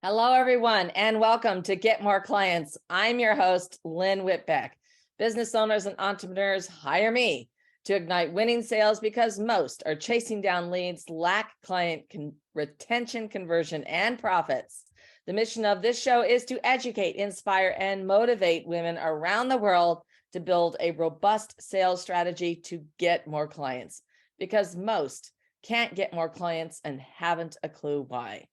Hello, everyone, and welcome to Get More Clients. I'm your host, Lynn Whitbeck. Business owners and entrepreneurs hire me to ignite winning sales because most are chasing down leads, lack client retention, conversion, and profits. The mission of this show is to educate, inspire, and motivate women around the world to build a robust sales strategy to get more clients because most can't get more clients and haven't a clue why.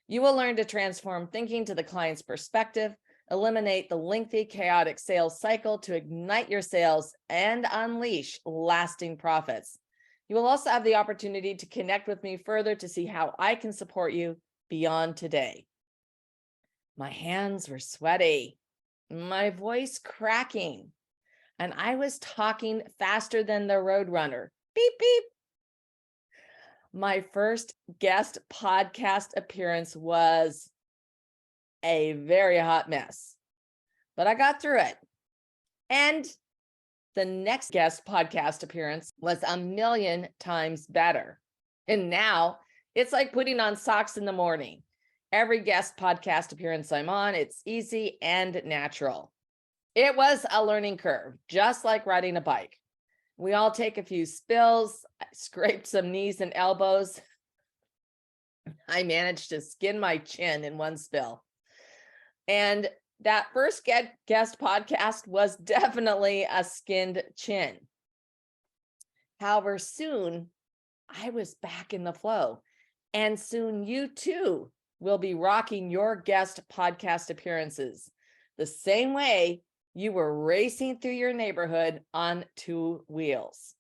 You will learn to transform thinking to the client's perspective, eliminate the lengthy, chaotic sales cycle to ignite your sales and unleash lasting profits. You will also have the opportunity to connect with me further to see how I can support you beyond today. My hands were sweaty, my voice cracking, and I was talking faster than the Roadrunner. Beep, beep. My first guest podcast appearance was a very hot mess, but I got through it. And the next guest podcast appearance was a million times better. And now it's like putting on socks in the morning. Every guest podcast appearance I'm on, it's easy and natural. It was a learning curve, just like riding a bike. We all take a few spills. I scraped some knees and elbows. I managed to skin my chin in one spill. And that first guest podcast was definitely a skinned chin. However, soon I was back in the flow. And soon you too will be rocking your guest podcast appearances the same way you were racing through your neighborhood on two wheels.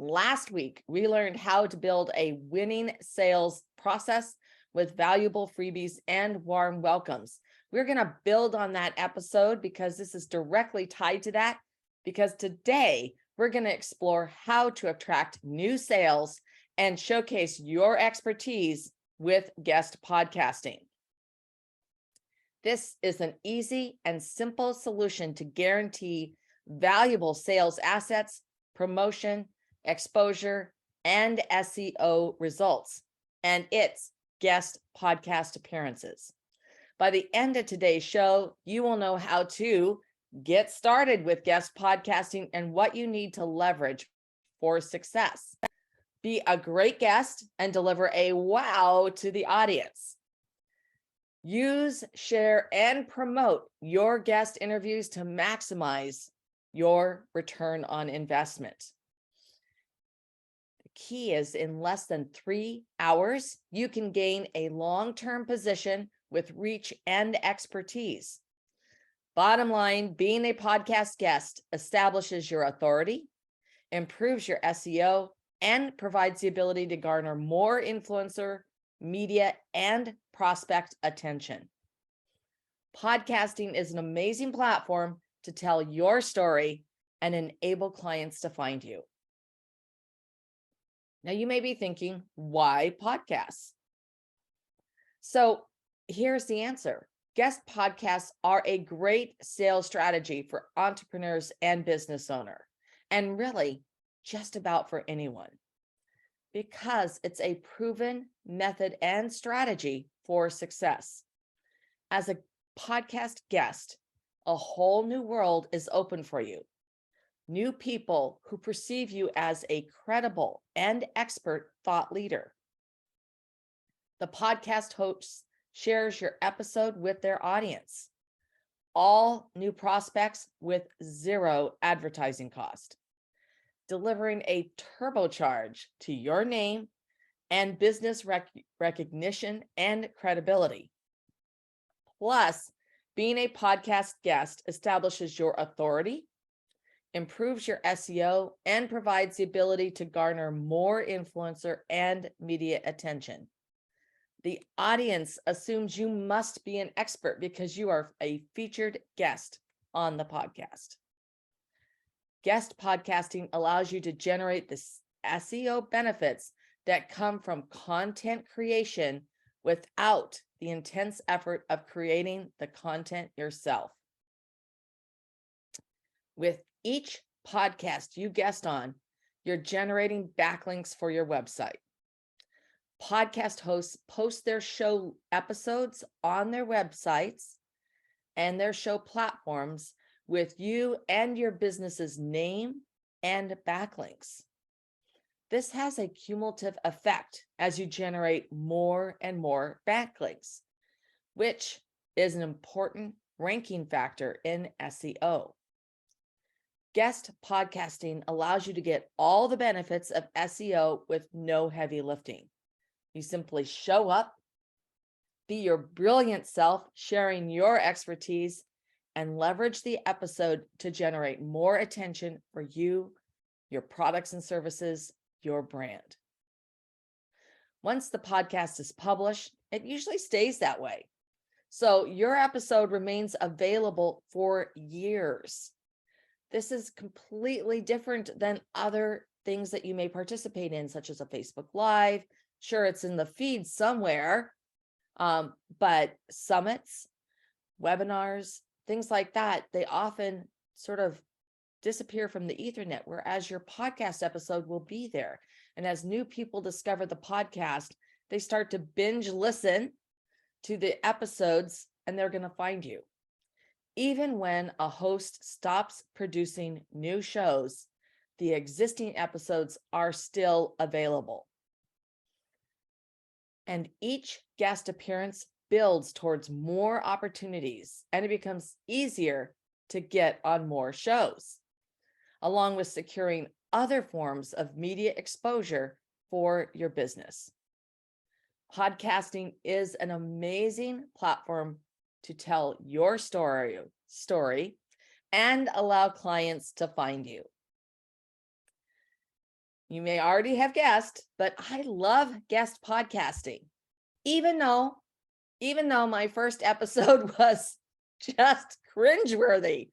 Last week, we learned how to build a winning sales process with valuable freebies and warm welcomes. We're going to build on that episode because this is directly tied to that, because today we're going to explore how to attract new sales and showcase your expertise with guest podcasting. This is an easy and simple solution to guarantee valuable sales assets, promotion, exposure, and SEO results. And it's guest podcast appearances. By the end of today's show, you will know how to get started with guest podcasting and what you need to leverage for success. Be a great guest and deliver a wow to the audience. Use, share, and promote your guest interviews to maximize your return on investment. The key is in less than 3 hours, you can gain a long-term position with reach and expertise. Bottom line, being a podcast guest establishes your authority, improves your SEO, and provides the ability to garner more influencer, media, and prospect attention. Podcasting is an amazing platform to tell your story and enable clients to find you. Now, you may be thinking, why podcasts? So here's the answer. Guest podcasts are a great sales strategy for entrepreneurs and business owners, and really just about for anyone, because it's a proven method and strategy for success. As a podcast guest, a whole new world is open for you. New people who perceive you as a credible and expert thought leader. The podcast host shares your episode with their audience. All new prospects with zero advertising cost, delivering a turbocharge to your name and business recognition and credibility. Plus, being a podcast guest establishes your authority, improves your SEO, and provides the ability to garner more influencer and media attention. The audience assumes you must be an expert because you are a featured guest on the podcast. Guest podcasting allows you to generate the SEO benefits that come from content creation without the intense effort of creating the content yourself. With each podcast you guest on, you're generating backlinks for your website. Podcast hosts post their show episodes on their websites and their show platforms with you and your business's name and backlinks. This has a cumulative effect as you generate more and more backlinks, which is an important ranking factor in SEO. Guest podcasting allows you to get all the benefits of SEO with no heavy lifting. You simply show up, be your brilliant self, sharing your expertise, and leverage the episode to generate more attention for you, your products and services, your brand. Once the podcast is published, it usually stays that way. So your episode remains available for years. This is completely different than other things that you may participate in, such as a Facebook Live. Sure, it's in the feed somewhere, but summits, webinars, things like that, they often sort of disappear from the Ethernet, whereas your podcast episode will be there. And as new people discover the podcast, they start to binge listen to the episodes and they're going to find you. Even when a host stops producing new shows, the existing episodes are still available. And each guest appearance builds towards more opportunities, and it becomes easier to get on more shows, along with securing other forms of media exposure for your business. Podcasting is an amazing platform to tell your story and allow clients to find you. You may already have guessed, but I love guest podcasting. Even though my first episode was just cringeworthy,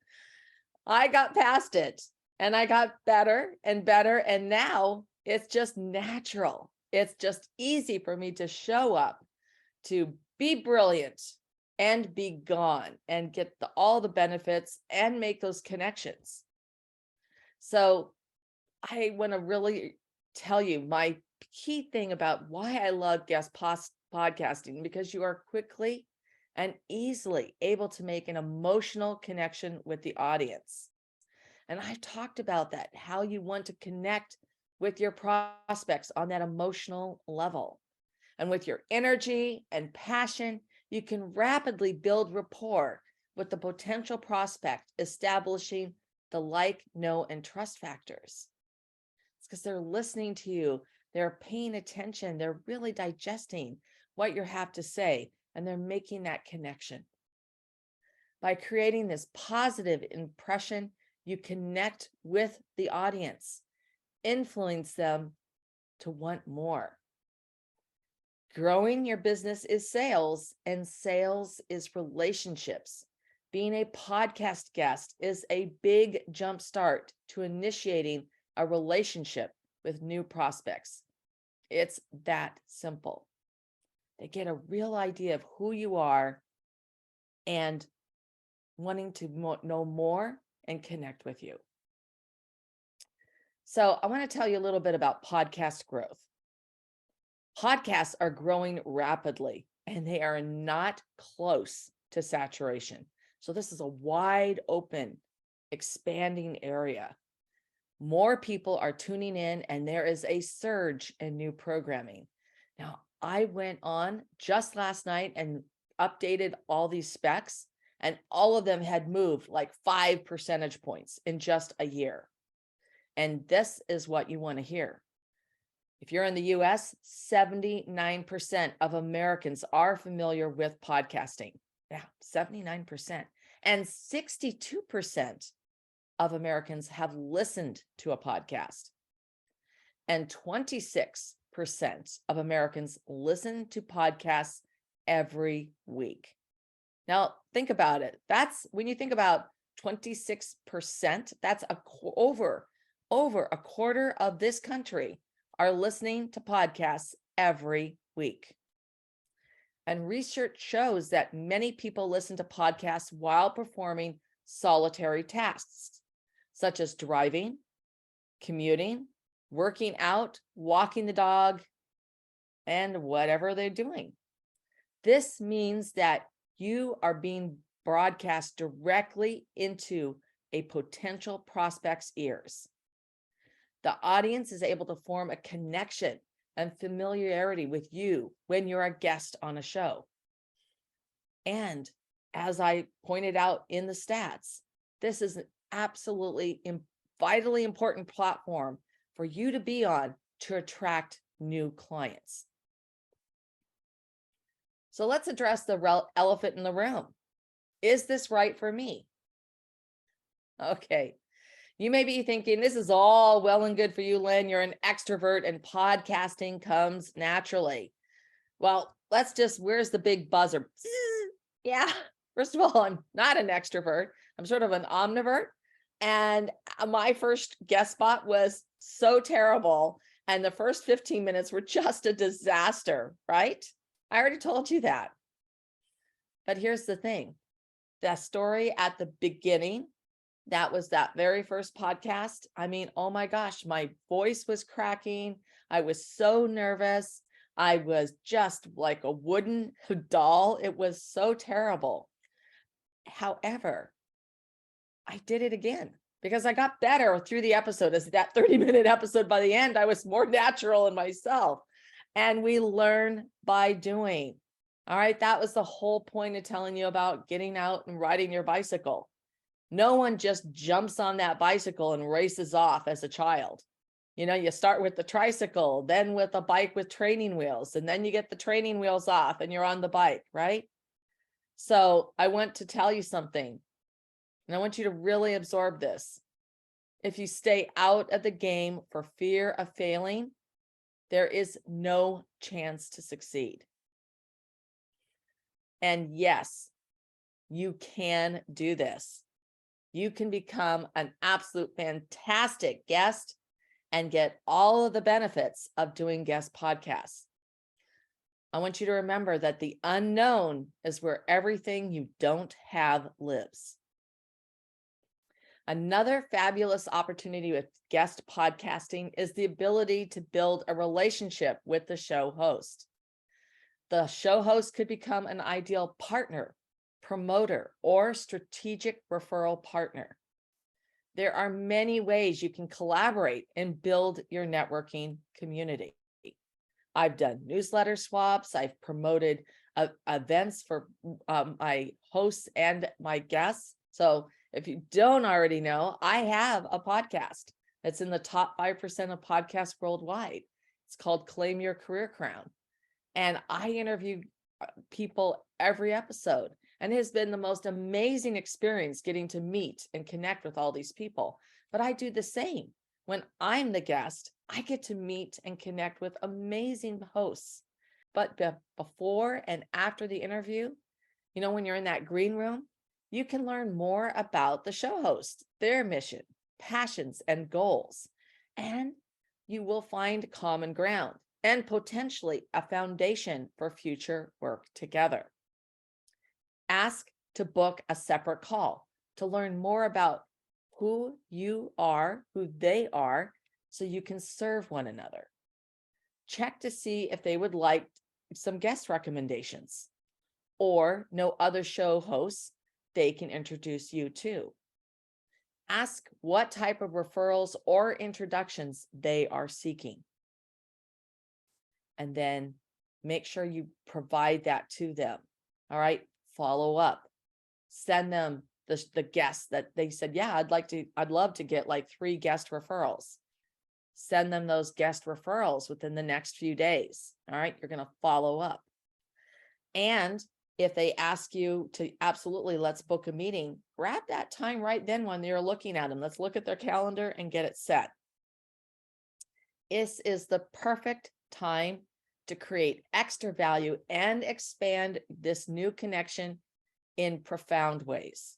I got past it and I got better and better. And now it's just natural. It's just easy for me to show up, to be brilliant and be gone and get all the benefits and make those connections. So I want to really tell you my key thing about why I love guest podcasting, because you are quickly and easily able to make an emotional connection with the audience. And I've talked about that, how you want to connect with your prospects on that emotional level. And with your energy and passion, you can rapidly build rapport with the potential prospect, establishing the like, know, and trust factors. It's because they're listening to you, they're paying attention, they're really digesting what you have to say, and they're making that connection. By creating this positive impression, you connect with the audience, influence them to want more. Growing your business is sales, and sales is relationships. Being a podcast guest is a big jump start to initiating a relationship with new prospects. It's that simple. They get a real idea of who you are and wanting to know more and connect with you. So I want to tell you a little bit about podcast growth. Podcasts are growing rapidly and they are not close to saturation. So this is a wide open, expanding area. More people are tuning in and there is a surge in new programming. Now, I went on just last night and updated all these specs, and all of them had moved like 5 percentage points in just a year. And this is what you want to hear. If you're in the US, 79% of Americans are familiar with podcasting. Yeah, 79%. And 62% of Americans have listened to a podcast. And 26% of Americans listen to podcasts every week. Now, think about it. That's when you think about 26%, that's over a quarter of this country are listening to podcasts every week. And research shows that many people listen to podcasts while performing solitary tasks, such as driving, commuting, working out, walking the dog, and whatever they're doing. This means that you are being broadcast directly into a potential prospect's ears. The audience is able to form a connection and familiarity with you when you're a guest on a show. And as I pointed out in the stats, this is an absolutely vitally important platform for you to be on to attract new clients. So let's address the elephant in the room. Is this right for me? Okay. You may be thinking, this is all well and good for you, Lynn. You're an extrovert and podcasting comes naturally. Well, where's the big buzzer? Yeah. First of all, I'm not an extrovert. I'm sort of an omnivert. And my first guest spot was so terrible. And the first 15 minutes were just a disaster, right? I already told you that. But here's the thing. That story at the beginning, that was that very first podcast. I mean, oh my gosh, my voice was cracking. I was so nervous. I was just like a wooden doll. It was so terrible. However, I did it again because I got better through the episode. As that 30-minute episode, by the end, I was more natural in myself. And we learn by doing. All right. That was the whole point of telling you about getting out and riding your bicycle. No one just jumps on that bicycle and races off as a child. You start with the tricycle, then with a bike with training wheels, and then you get the training wheels off and you're on the bike, right? So I want to tell you something, and I want you to really absorb this. If you stay out of the game for fear of failing, there is no chance to succeed. And yes, you can do this. You can become an absolute fantastic guest and get all of the benefits of doing guest podcasts. I want you to remember that the unknown is where everything you don't have lives. Another fabulous opportunity with guest podcasting is the ability to build a relationship with the show host. The show host could become an ideal partner, promoter, or strategic referral partner. There are many ways you can collaborate and build your networking community. I've done newsletter swaps. I've promoted events for my hosts and my guests. So if you don't already know, I have a podcast that's in the top 5% of podcasts worldwide. It's called Claim Your Career Crown. And I interview people every episode. And it has been the most amazing experience getting to meet and connect with all these people. But I do the same. When I'm the guest, I get to meet and connect with amazing hosts. But before and after the interview, when you're in that green room, you can learn more about the show host, their mission, passions, and goals. And you will find common ground and potentially a foundation for future work together. Ask to book a separate call to learn more about who you are, who they are, so you can serve one another. Check to see if they would like some guest recommendations or know other show hosts they can introduce you to. Ask what type of referrals or introductions they are seeking. And then make sure you provide that to them. All right. Follow up. Send them the guests that they said, yeah, I'd love to get like 3 guest referrals. Send them those guest referrals within the next few days. All right. You're going to follow up. And if they ask you to absolutely, let's book a meeting, grab that time right then when you're looking at them. Let's look at their calendar and get it set. This is the perfect time to create extra value and expand this new connection in profound ways.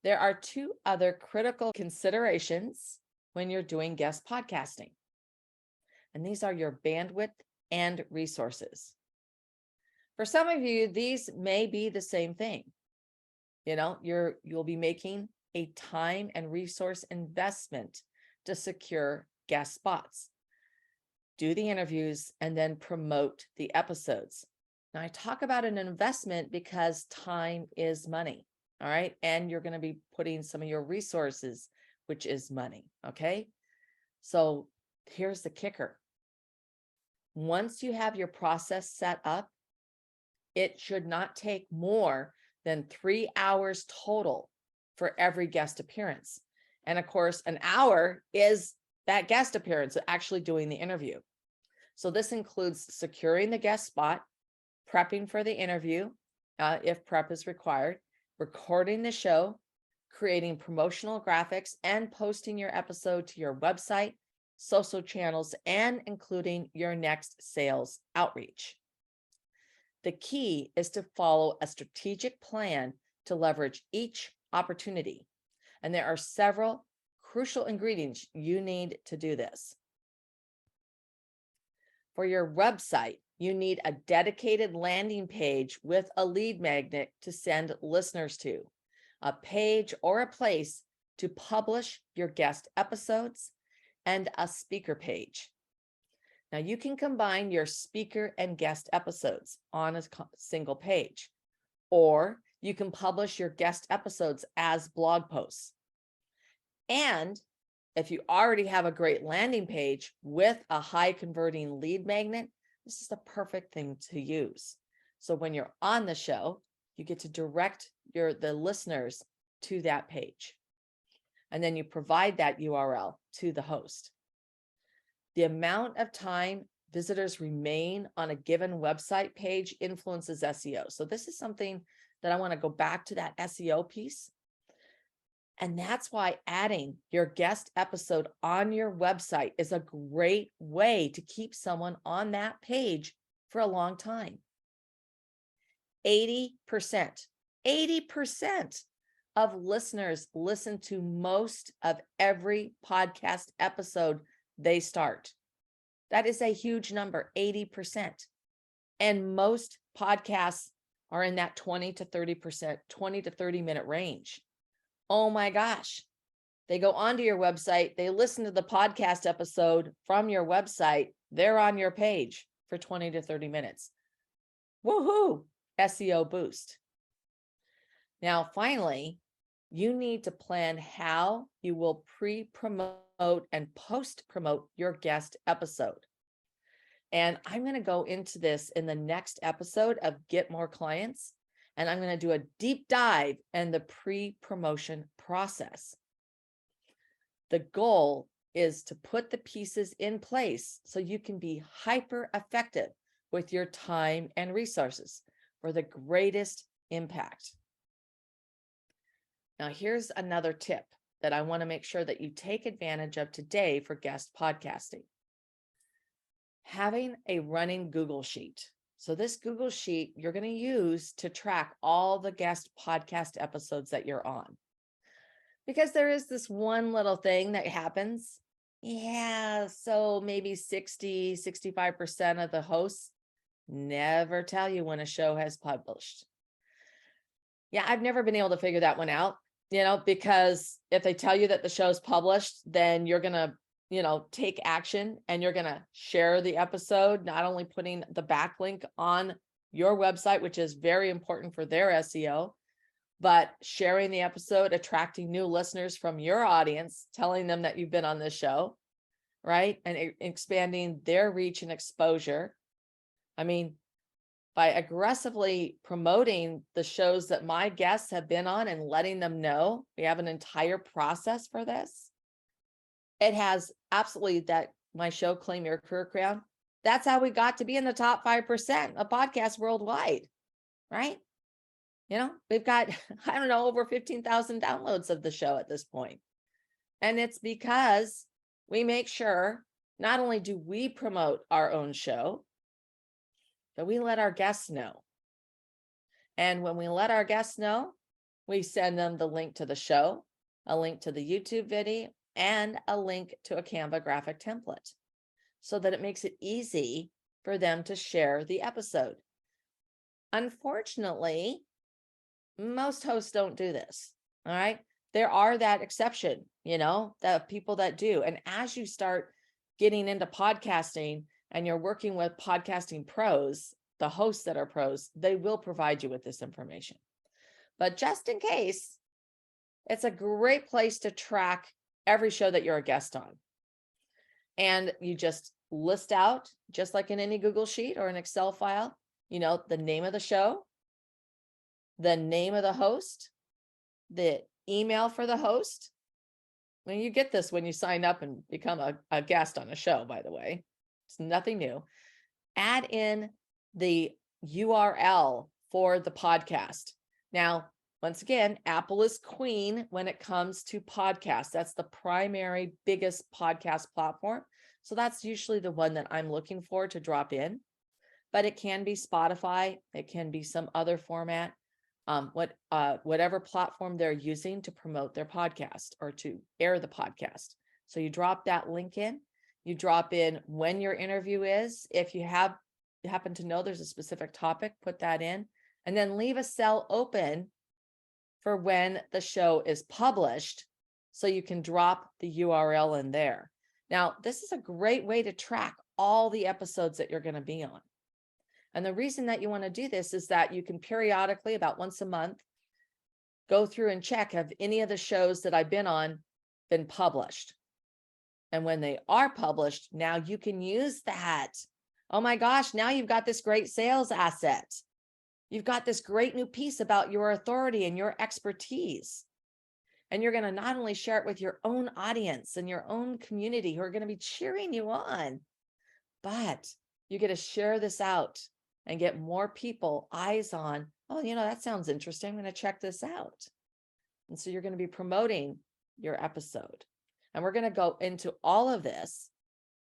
There are 2 other critical considerations when you're doing guest podcasting. And these are your bandwidth and resources. For some of you, these may be the same thing. You'll be making a time and resource investment to secure guest spots. do the interviews, and then promote the episodes. Now, I talk about an investment because time is money. All right. And you're going to be putting some of your resources, which is money. Okay. So here's the kicker. Once you have your process set up, it should not take more than 3 hours total for every guest appearance. And of course, an hour is that guest appearance, actually doing the interview. So this includes securing the guest spot, prepping for the interview, if prep is required, recording the show, creating promotional graphics, and posting your episode to your website, social channels, and including your next sales outreach. The key is to follow a strategic plan to leverage each opportunity. And there are several crucial ingredients you need to do this. For your website, you need a dedicated landing page with a lead magnet to send listeners to, a page or a place to publish your guest episodes, and a speaker page. Now, you can combine your speaker and guest episodes on a single page, or you can publish your guest episodes as blog posts. And if you already have a great landing page with a high converting lead magnet, this is the perfect thing to use. So when you're on the show, you get to direct the listeners to that page. And then you provide that URL to the host. The amount of time visitors remain on a given website page influences SEO. So this is something that I want to go back to that SEO piece. And that's why adding your guest episode on your website is a great way to keep someone on that page for a long time. 80% of listeners listen to most of every podcast episode they start. That is a huge number, 80%. And most podcasts are in that 20 to 30 minute range. Oh my gosh. They go onto your website, they listen to the podcast episode from your website, they're on your page for 20 to 30 minutes. Woohoo! SEO boost. Now, finally, you need to plan how you will pre-promote and post-promote your guest episode. And I'm going to go into this in the next episode of Get More Clients. And I'm going to do a deep dive in the pre-promotion process. The goal is to put the pieces in place so you can be hyper effective with your time and resources for the greatest impact. Now, here's another tip that I want to make sure that you take advantage of today for guest podcasting. Having a running Google Sheet. So this Google Sheet you're going to use to track all the guest podcast episodes that you're on. Because there is this one little thing that happens. Yeah, so maybe 65% of the hosts never tell you when a show has published. Yeah, I've never been able to figure that one out, because if they tell you that the show's published, then you're going to take action and you're going to share the episode, not only putting the backlink on your website, which is very important for their SEO, but sharing the episode, attracting new listeners from your audience, telling them that you've been on this show, right? And expanding their reach and exposure. I mean, by aggressively promoting the shows that my guests have been on and letting them know, we have an entire process for this. It has absolutely that my show, Claim Your Career Crown. That's how we got to be in the top 5% of podcasts worldwide, right? We've got, over 15,000 downloads of the show at this point. And it's because we make sure not only do we promote our own show, but we let our guests know. And when we let our guests know, we send them the link to the show, a link to the YouTube video, and a link to a Canva graphic template so that it makes it easy for them to share the episode. Unfortunately, most hosts don't do this. All right. There are that exception, the people that do. And as you start getting into podcasting and you're working with podcasting pros, the hosts that are pros, they will provide you with this information. But just in case, it's a great place to track every show that you're a guest on. And you just list out, just like in any Google Sheet or an Excel file, the name of the show, the name of the host, the email for the host. When you get this when you sign up and become a guest on a show, by the way, it's nothing new. Add in the URL for the podcast. Now, once again, Apple is queen when it comes to podcasts. That's the primary, biggest podcast platform. So that's usually the one that I'm looking for to drop in. But it can be Spotify. It can be some other format. Whatever platform they're using to promote their podcast or to air the podcast. So you drop that link in, you drop in when your interview is. If you happen to know there's a specific topic, put that in, and then leave a cell open for when the show is published so you can drop the URL in there. Now, this is a great way to track all the episodes that you're going to be on. And the reason that you want to do this is that you can periodically, about once a month, go through and check have any of the shows that I've been on been published. And when they are published, now you can use that. Oh my gosh, now you've got this great sales asset. You've got this great new piece about your authority and your expertise. And you're going to not only share it with your own audience and your own community who are going to be cheering you on, but you get to share this out and get more people eyes on, oh, that sounds interesting. I'm going to check this out. And so you're going to be promoting your episode. And we're going to go into all of this.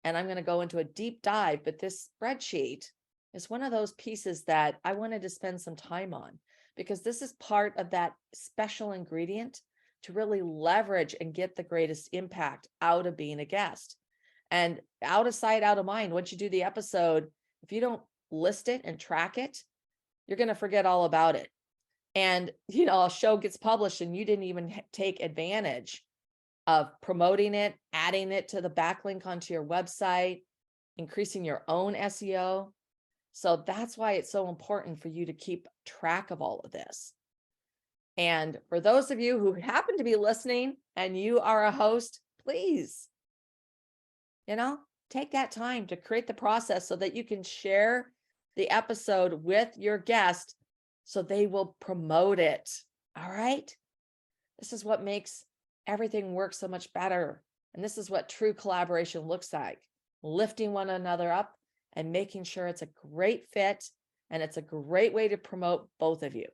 And I'm going to go into a deep dive. But this spreadsheet is one of those pieces that I wanted to spend some time on, because this is part of that special ingredient to really leverage and get the greatest impact out of being a guest. And out of sight, out of mind, once you do the episode, if you don't list it and track it, you're going to forget all about it. And, a show gets published and you didn't even take advantage of promoting it, adding it to the backlink onto your website, increasing your own SEO. So that's why it's so important for you to keep track of all of this. And for those of you who happen to be listening and you are a host, please, take that time to create the process so that you can share the episode with your guest so they will promote it. All right. This is what makes everything work so much better. And this is what true collaboration looks like: lifting one another up and making sure it's a great fit and it's a great way to promote both of you.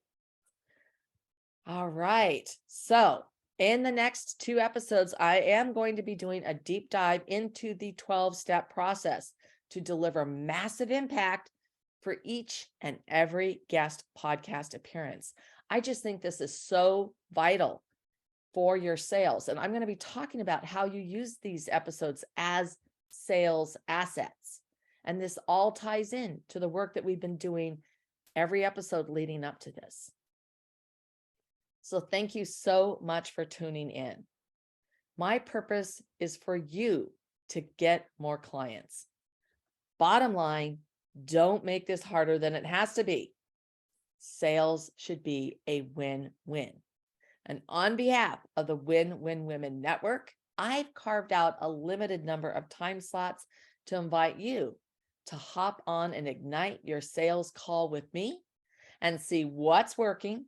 All right. So in the next 2 episodes, I am going to be doing a deep dive into the 12-step process to deliver massive impact for each and every guest podcast appearance. I just think this is so vital for your sales. And I'm going to be talking about how you use these episodes as sales assets. And this all ties in to the work that we've been doing every episode leading up to this. So thank you so much for tuning in. My purpose is for you to get more clients. Bottom line, don't make this harder than it has to be. Sales should be a win-win. And on behalf of the WinWin Women Network, I've carved out a limited number of time slots to invite you to hop on and ignite your sales call with me and see what's working,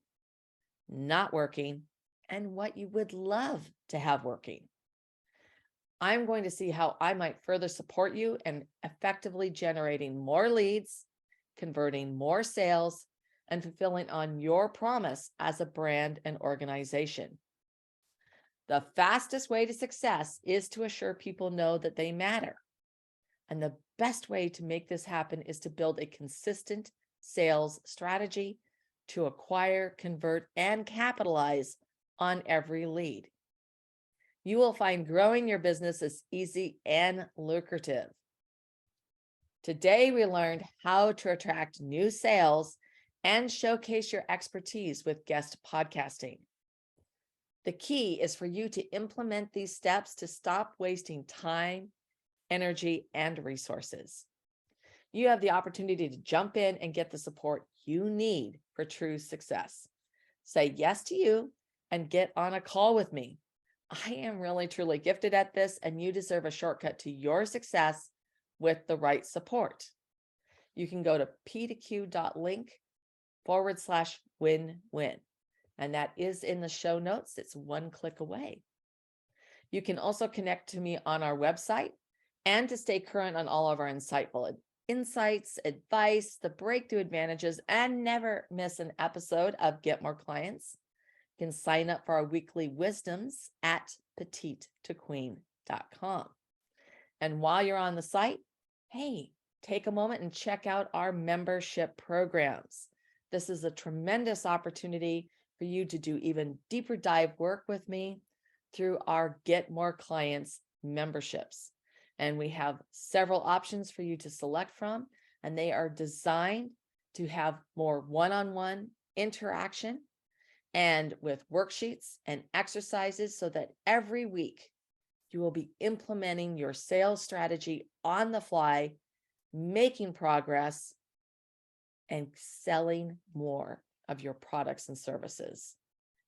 not working, and what you would love to have working. I'm going to see how I might further support you in effectively generating more leads, converting more sales, and fulfilling on your promise as a brand and organization. The fastest way to success is to assure people know that they matter. And the best way to make this happen is to build a consistent sales strategy to acquire, convert, and capitalize on every lead. You will find growing your business is easy and lucrative. Today, we learned how to attract new sales and showcase your expertise with guest podcasting. The key is for you to implement these steps to stop wasting time, energy, and resources. You have the opportunity to jump in and get the support you need for true success. Say yes to you and get on a call with me. I am really, truly gifted at this, and you deserve a shortcut to your success with the right support. You can go to p2q.link/win-win, and that is in the show notes. It's one click away. You can also connect to me on our website, and to stay current on all of our insightful insights, advice, the breakthrough advantages, and never miss an episode of Get More Clients, you can sign up for our weekly wisdoms at petitetoqueen.com. And while you're on the site, hey, take a moment and check out our membership programs. This is a tremendous opportunity for you to do even deeper dive work with me through our Get More Clients memberships. And we have several options for you to select from, and they are designed to have more one-on-one interaction and with worksheets and exercises, so that every week you will be implementing your sales strategy on the fly, making progress, and selling more of your products and services.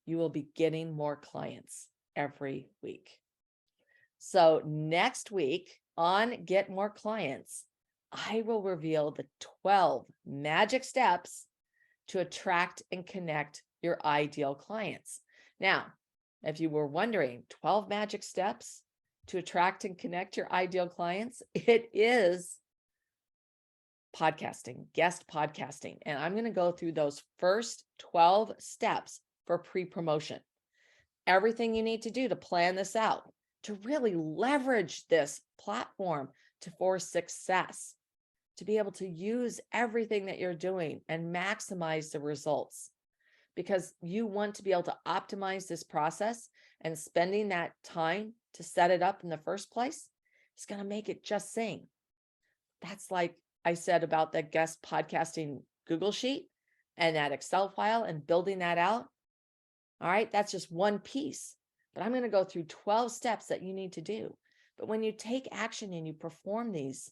You will be getting more clients every week. So next week on Get More Clients, I will reveal the 12 magic steps to attract and connect your ideal clients. Now, if you were wondering, 12 magic steps to attract and connect your ideal clients, it is podcasting, guest podcasting. And I'm going to go through those first 12 steps for pre-promotion. Everything you need to do to plan this out, to really leverage this platform for success, to be able to use everything that you're doing and maximize the results, because you want to be able to optimize this process, and spending that time to set it up in the first place is going to make it just sing. That's like I said about the guest podcasting Google Sheet and that Excel file and building that out. All right, that's just one piece, but I'm going to go through 12 steps that you need to do. But when you take action and you perform these,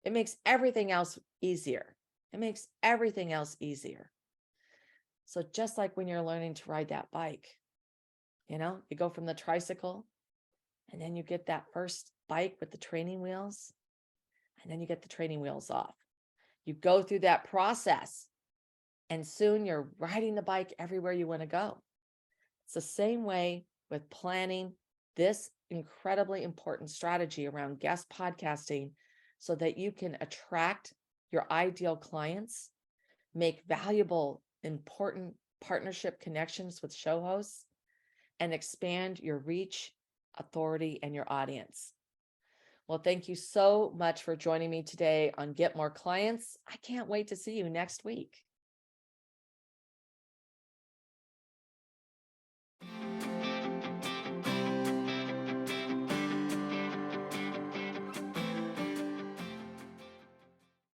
it makes everything else easier. It makes everything else easier. So just like when you're learning to ride that bike, you go from the tricycle, and then you get that first bike with the training wheels, and then you get the training wheels off. You go through that process, and soon you're riding the bike everywhere you want to go. It's the same way with planning this incredibly important strategy around guest podcasting, so that you can attract your ideal clients, make valuable, important partnership connections with show hosts, and expand your reach, authority, and your audience. Well, thank you so much for joining me today on Get More Clients. I can't wait to see you next week.